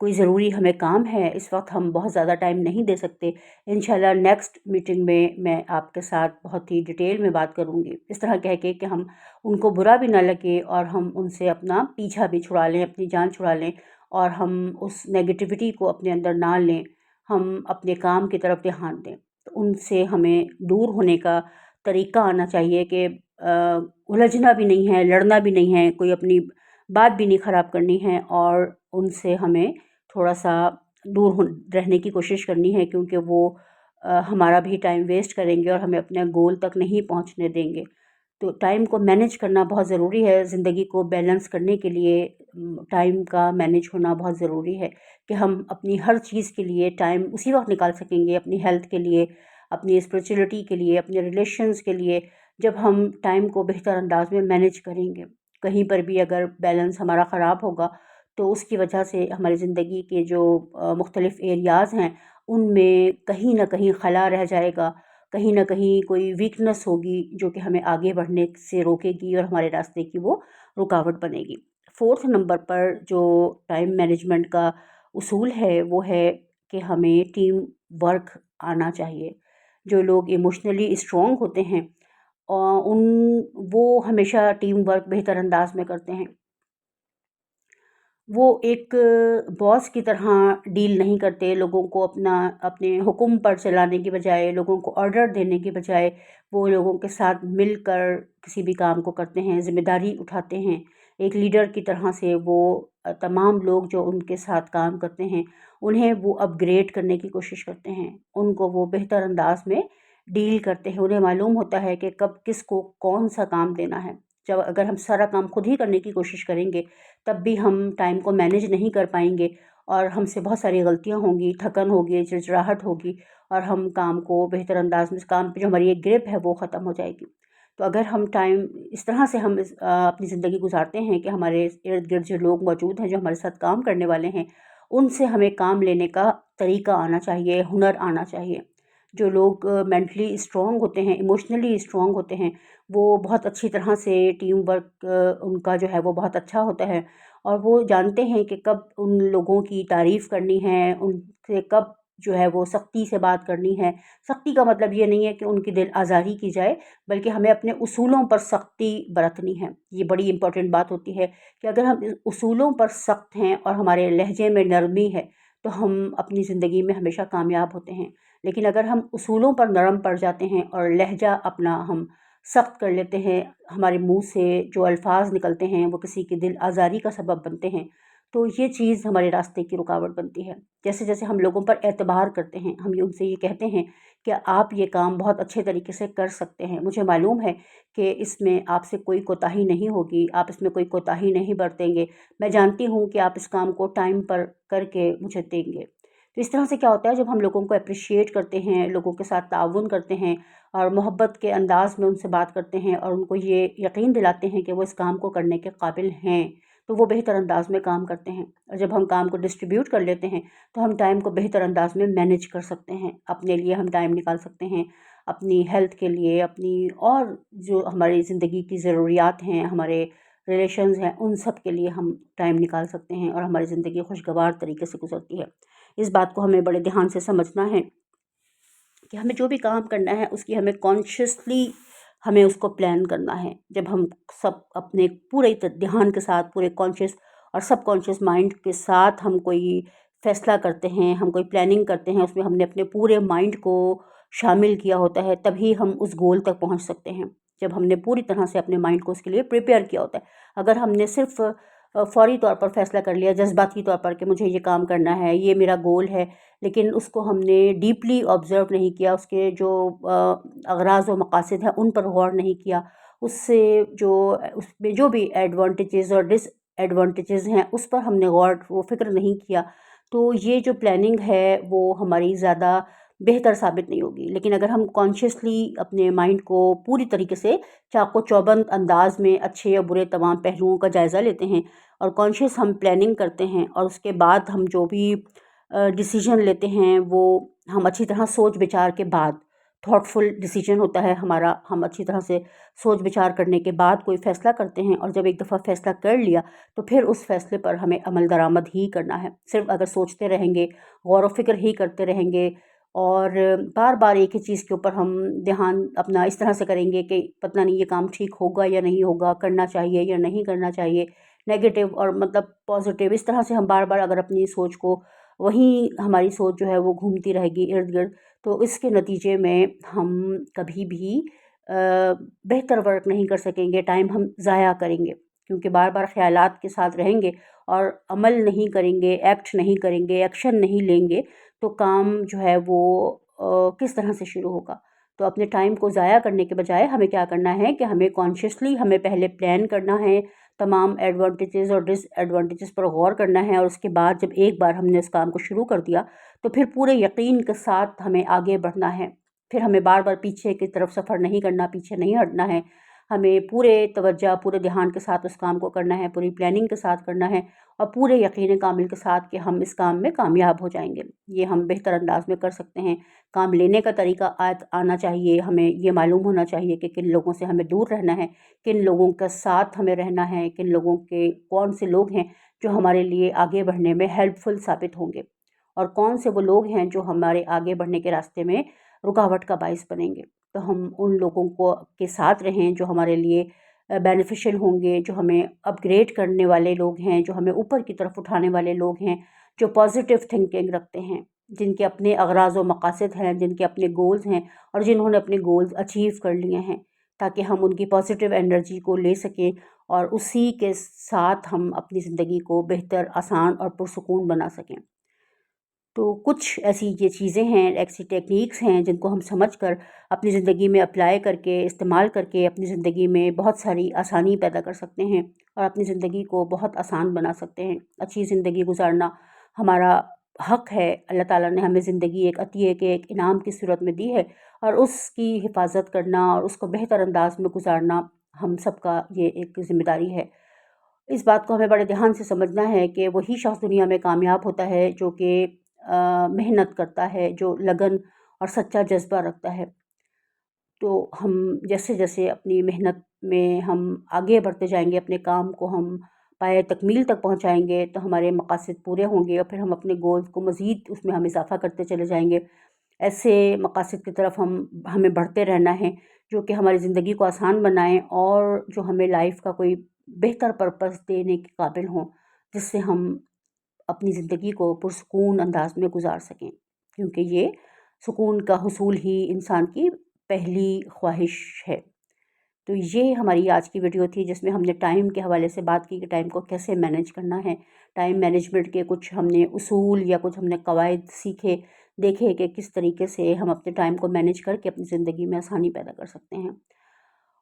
کوئی ضروری ہمیں کام ہے، اس وقت ہم بہت زیادہ ٹائم نہیں دے سکتے۔ انشاءاللہ نیکسٹ میٹنگ میں آپ کے ساتھ بہت ہی ڈیٹیل میں بات کروں گی، اس طرح کہہ کے کہ ہم ان کو برا بھی نہ لگے اور ہم ان سے اپنا پیچھا بھی چھڑا لیں، اپنی جان چھڑا لیں، اور ہم اس نگیٹیوٹی کو اپنے اندر نہ لیں، ہم اپنے کام کی طرف دھیان دیں۔ تو ان سے ہمیں دور ہونے کا طریقہ آنا چاہیے کہ الجھنا بھی نہیں ہے، لڑنا بھی نہیں ہے، کوئی اپنی بات بھی نہیں خراب کرنی ہے، اور ان سے ہمیں تھوڑا سا دور رہنے کی کوشش کرنی ہے، کیونکہ وہ ہمارا بھی ٹائم ویسٹ کریں گے اور ہمیں اپنے گول تک نہیں پہنچنے دیں گے۔ تو ٹائم کو مینیج کرنا بہت ضروری ہے، زندگی کو بیلنس کرنے کے لیے ٹائم کا مینیج ہونا بہت ضروری ہے کہ ہم اپنی ہر چیز کے لیے ٹائم اسی وقت نکال سکیں گے، اپنی ہیلتھ کے لیے، اپنی اسپریچولیٹی کے لیے، اپنے ریلیشنز کے لیے، جب ہم ٹائم کو بہتر انداز میں مینیج کریں گے۔ کہیں پر بھی اگر بیلنس ہمارا خراب ہوگا تو اس کی وجہ سے ہماری زندگی کے جو مختلف ایریاز ہیں ان میں کہیں نہ کہیں خلا رہ جائے گا، کہیں نہ کہیں کوئی ویکنس ہوگی جو کہ ہمیں آگے بڑھنے سے روکے گی اور ہمارے راستے کی وہ رکاوٹ بنے گی۔ فورتھ نمبر پر جو ٹائم مینجمنٹ کا اصول ہے وہ ہے کہ ہمیں ٹیم ورک آنا چاہیے۔ جو لوگ ایموشنلی اسٹرانگ ہوتے ہیں ان وہ ہمیشہ ٹیم ورک بہتر انداز میں کرتے ہیں۔ وہ ایک باس کی طرح ڈیل نہیں کرتے، لوگوں کو اپنے حکم پر چلانے کی بجائے، لوگوں کو آرڈر دینے کی بجائے وہ لوگوں کے ساتھ مل کر کسی بھی کام کو کرتے ہیں، ذمہ داری اٹھاتے ہیں۔ ایک لیڈر کی طرح سے وہ تمام لوگ جو ان کے ساتھ کام کرتے ہیں انہیں وہ اپ گریڈ کرنے کی کوشش کرتے ہیں، ان کو وہ بہتر انداز میں ڈیل کرتے ہیں۔ انہیں معلوم ہوتا ہے کہ کب کس کو کون سا کام دینا ہے۔ جب اگر ہم سارا کام خود ہی کرنے کی کوشش کریں گے تب بھی ہم ٹائم کو مینیج نہیں کر پائیں گے اور ہم سے بہت ساری غلطیاں ہوں گی، تھکن ہوگی، چڑچڑاہٹ ہوگی، اور ہم کام کو بہتر انداز میں، کام پہ جو ہماری ایک گرپ ہے وہ ختم ہو جائے گی۔ تو اگر ہم ٹائم اس طرح سے ہم اپنی زندگی گزارتے ہیں کہ ہمارے ارد گرد جو لوگ موجود ہیں جو ہمارے ساتھ کام کرنے والے ہیں ان سے ہمیں کام لینے کا طریقہ آنا چاہیے، ہنر آنا چاہیے۔ جو لوگ مینٹلی اسٹرانگ ہوتے ہیں، ایموشنلی اسٹرانگ ہوتے ہیں، وہ بہت اچھی طرح سے ٹیم ورک ان کا جو ہے وہ بہت اچھا ہوتا ہے، اور وہ جانتے ہیں کہ کب ان لوگوں کی تعریف کرنی ہے، ان سے کب جو ہے وہ سختی سے بات کرنی ہے۔ سختی کا مطلب یہ نہیں ہے کہ ان کی دل آزاری کی جائے، بلکہ ہمیں اپنے اصولوں پر سختی برتنی ہے۔ یہ بڑی امپورٹنٹ بات ہوتی ہے کہ اگر ہم اصولوں پر سخت ہیں اور ہمارے لہجے میں نرمی ہے تو ہم اپنی زندگی میں ہمیشہ کامیاب ہوتے ہیں۔ لیکن اگر ہم اصولوں پر نرم پڑ جاتے ہیں اور لہجہ اپنا ہم سخت کر لیتے ہیں، ہمارے منہ سے جو الفاظ نکلتے ہیں وہ کسی کی دل آزاری کا سبب بنتے ہیں، تو یہ چیز ہمارے راستے کی رکاوٹ بنتی ہے۔ جیسے جیسے ہم لوگوں پر اعتبار کرتے ہیں، ہم ان سے یہ کہتے ہیں کہ آپ یہ کام بہت اچھے طریقے سے کر سکتے ہیں، مجھے معلوم ہے کہ اس میں آپ سے کوئی کوتاہی نہیں ہوگی، آپ اس میں کوئی کوتاہی نہیں برتیں گے، میں جانتی ہوں کہ آپ اس کام کو ٹائم پر کر کے مجھے دیں گے۔ تو اس طرح سے کیا ہوتا ہے، جب ہم لوگوں کو اپریشیٹ کرتے ہیں، لوگوں کے ساتھ تعاون کرتے ہیں اور محبت کے انداز میں ان سے بات کرتے ہیں اور ان کو یہ یقین دلاتے ہیں کہ وہ اس کام کو کرنے کے قابل ہیں، تو وہ بہتر انداز میں کام کرتے ہیں۔ اور جب ہم کام کو ڈسٹریبیوٹ کر لیتے ہیں تو ہم ٹائم کو بہتر انداز میں مینیج کر سکتے ہیں، اپنے لیے ہم ٹائم نکال سکتے ہیں، اپنی ہیلتھ کے لیے، اپنی اور جو ہماری زندگی کی ضروریات ہیں، ہمارے ریلیشنز ہیں، ان سب کے لیے ہم ٹائم نکال سکتے ہیں اور ہماری زندگی خوشگوار طریقے سے گزرتی ہے۔ اس بات کو ہمیں بڑے دھیان سے سمجھنا ہے کہ ہمیں جو بھی کام کرنا ہے اس کی ہمیں کانشیسلی ہمیں اس کو پلان کرنا ہے۔ جب ہم سب اپنے پورے دھیان کے ساتھ، پورے کانشیس اور سب کانشیس مائنڈ کے ساتھ ہم کوئی فیصلہ کرتے ہیں، ہم کوئی پلاننگ کرتے ہیں، اس میں ہم نے اپنے پورے مائنڈ کو شامل کیا ہوتا ہے، تبھی ہم اس گول تک پہنچ سکتے ہیں۔ جب ہم نے پوری طرح سے اپنے مائنڈ کو اس کے لیے پریپیئر کیا ہوتا ہے۔ اگر ہم نے صرف فوری طور پر فیصلہ کر لیا، جذباتی طور پر، کہ مجھے یہ کام کرنا ہے، یہ میرا گول ہے، لیکن اس کو ہم نے ڈیپلی آبزرو نہیں کیا، اس کے جو اغراض و مقاصد ہیں ان پر غور نہیں کیا، اس میں جو بھی ایڈوانٹیجز اور ڈس ایڈوانٹیجز ہیں اس پر ہم نے غور و فکر نہیں کیا، تو یہ جو پلاننگ ہے وہ ہماری زیادہ بہتر ثابت نہیں ہوگی۔ لیکن اگر ہم کانشیسلی اپنے مائنڈ کو پوری طریقے سے چاق و چوبند انداز میں اچھے اور برے تمام پہلوؤں کا جائزہ لیتے ہیں اور کانشیس ہم پلاننگ کرتے ہیں، اور اس کے بعد ہم جو بھی ڈیسیجن لیتے ہیں وہ ہم اچھی طرح سوچ بچار کے بعد، تھاٹفل ڈیسیجن ہوتا ہے ہمارا، ہم اچھی طرح سے سوچ بچار کرنے کے بعد کوئی فیصلہ کرتے ہیں، اور جب ایک دفعہ فیصلہ کر لیا تو پھر اس فیصلے پر ہمیں عمل درآمد ہی کرنا ہے۔ صرف اگر سوچتے رہیں گے، غور و فکر ہی کرتے رہیں گے، اور بار بار ایک ہی چیز کے اوپر ہم دھیان اپنا اس طرح سے کریں گے کہ پتہ نہیں یہ کام ٹھیک ہوگا یا نہیں ہوگا، کرنا چاہیے یا نہیں کرنا چاہیے، نیگیٹو اور مطلب پازیٹیو، اس طرح سے ہم بار بار اگر اپنی سوچ کو، وہیں ہماری سوچ جو ہے وہ گھومتی رہے گی ارد گرد، تو اس کے نتیجے میں ہم کبھی بھی بہتر ورک نہیں کر سکیں گے، ٹائم ہم ضائع کریں گے، کیونکہ بار بار خیالات کے ساتھ رہیں گے اور عمل نہیں کریں گے، ایکٹ نہیں کریں گے، ایکشن نہیں لیں گے، تو کام جو ہے وہ کس طرح سے شروع ہوگا؟ تو اپنے ٹائم کو ضائع کرنے کے بجائے ہمیں کیا کرنا ہے کہ ہمیں کانشیسلی ہمیں پہلے پلان کرنا ہے، تمام ایڈوانٹیجز اور ڈس ایڈوانٹیجز پر غور کرنا ہے، اور اس کے بعد جب ایک بار ہم نے اس کام کو شروع کر دیا تو پھر پورے یقین کے ساتھ ہمیں آگے بڑھنا ہے، پھر ہمیں بار بار پیچھے کی طرف سفر نہیں کرنا، پیچھے نہیں ہٹنا ہے، ہمیں پورے توجہ، پورے دھیان کے ساتھ اس کام کو کرنا ہے، پوری پلاننگ کے ساتھ کرنا ہے، اور پورے یقین کامل کے ساتھ کہ ہم اس کام میں کامیاب ہو جائیں گے۔ یہ ہم بہتر انداز میں کر سکتے ہیں۔ کام لینے کا طریقہ آنا چاہیے، ہمیں یہ معلوم ہونا چاہیے کہ کن لوگوں سے ہمیں دور رہنا ہے، کن لوگوں کے ساتھ ہمیں رہنا ہے، کن لوگوں کے کون سے لوگ ہیں جو ہمارے لیے آگے بڑھنے میں ہیلپ فل ثابت ہوں گے، اور کون سے وہ لوگ ہیں جو ہمارے آگے بڑھنے کے راستے میں رکاوٹ کا باعث بنیں گے۔ تو ہم ان لوگوں کے ساتھ رہیں جو ہمارے لیے بینیفیشل ہوں گے، جو ہمیں اپ گریڈ کرنے والے لوگ ہیں، جو ہمیں اوپر کی طرف اٹھانے والے لوگ ہیں، جو پازیٹیو تھنکنگ رکھتے ہیں، جن کے اپنے اغراض و مقاصد ہیں، جن کے اپنے گولز ہیں، اور جنہوں نے اپنے گولز اچیو کر لیے ہیں، تاکہ ہم ان کی پازیٹیو انرجی کو لے سکیں اور اسی کے ساتھ ہم اپنی زندگی کو بہتر، آسان اور پرسکون بنا سکیں۔ تو کچھ ایسی یہ چیزیں ہیں، ایسی ٹیکنیکس ہیں جن کو ہم سمجھ کر اپنی زندگی میں اپلائی کر کے، استعمال کر کے اپنی زندگی میں بہت ساری آسانی پیدا کر سکتے ہیں، اور اپنی زندگی کو بہت آسان بنا سکتے ہیں۔ اچھی زندگی گزارنا ہمارا حق ہے۔ اللہ تعالیٰ نے ہمیں زندگی ایک عطیے کے، ایک انعام کی صورت میں دی ہے، اور اس کی حفاظت کرنا اور اس کو بہتر انداز میں گزارنا ہم سب کا یہ ایک ذمہ داری ہے۔ اس بات کو ہمیں بڑے دھیان سے سمجھنا ہے کہ وہی شخص دنیا میں کامیاب ہوتا ہے جو کہ محنت کرتا ہے، جو لگن اور سچا جذبہ رکھتا ہے۔ تو ہم جیسے جیسے اپنی محنت میں ہم آگے بڑھتے جائیں گے، اپنے کام کو ہم پائے تکمیل تک پہنچائیں گے، تو ہمارے مقاصد پورے ہوں گے، اور پھر ہم اپنے گولز کو مزید اس میں ہم اضافہ کرتے چلے جائیں گے۔ ایسے مقاصد کی طرف ہمیں بڑھتے رہنا ہے جو کہ ہماری زندگی کو آسان بنائیں، اور جو ہمیں لائف کا کوئی بہتر پرپس دینے کے قابل ہوں، جس سے ہم اپنی زندگی کو پرسکون انداز میں گزار سکیں، کیونکہ یہ سکون کا حصول ہی انسان کی پہلی خواہش ہے۔ تو یہ ہماری آج کی ویڈیو تھی جس میں ہم نے ٹائم کے حوالے سے بات کی کہ ٹائم کو کیسے مینیج کرنا ہے، ٹائم مینجمنٹ کے کچھ ہم نے اصول یا کچھ ہم نے قواعد سیکھے، دیکھے کہ کس طریقے سے ہم اپنے ٹائم کو مینیج کر کے اپنی زندگی میں آسانی پیدا کر سکتے ہیں۔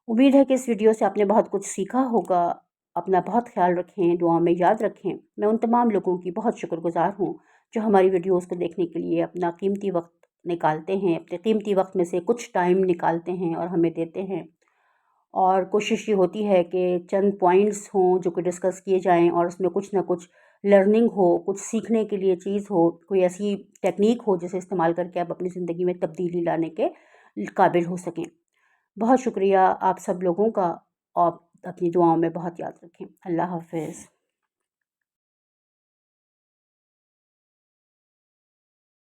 امید ہے کہ اس ویڈیو سے آپ نے بہت کچھ سیکھا ہوگا۔ اپنا بہت خیال رکھیں، دعاؤں میں یاد رکھیں۔ میں ان تمام لوگوں کی بہت شکر گزار ہوں جو ہماری ویڈیوز کو دیکھنے کے لیے اپنا قیمتی وقت نکالتے ہیں، اپنے قیمتی وقت میں سے کچھ ٹائم نکالتے ہیں اور ہمیں دیتے ہیں، اور کوشش یہ ہوتی ہے کہ چند پوائنٹس ہوں جو کہ ڈسکس کیے جائیں، اور اس میں کچھ نہ کچھ لرننگ ہو، کچھ سیکھنے کے لیے چیز ہو، کوئی ایسی ٹیکنیک ہو جسے استعمال کر کے آپ اپنی زندگی میں تبدیلی لانے کے قابل ہو سکیں۔ بہت شکریہ آپ سب لوگوں کا، اور اپنی دعاؤں میں بہت یاد رکھیں۔ اللہ حافظ۔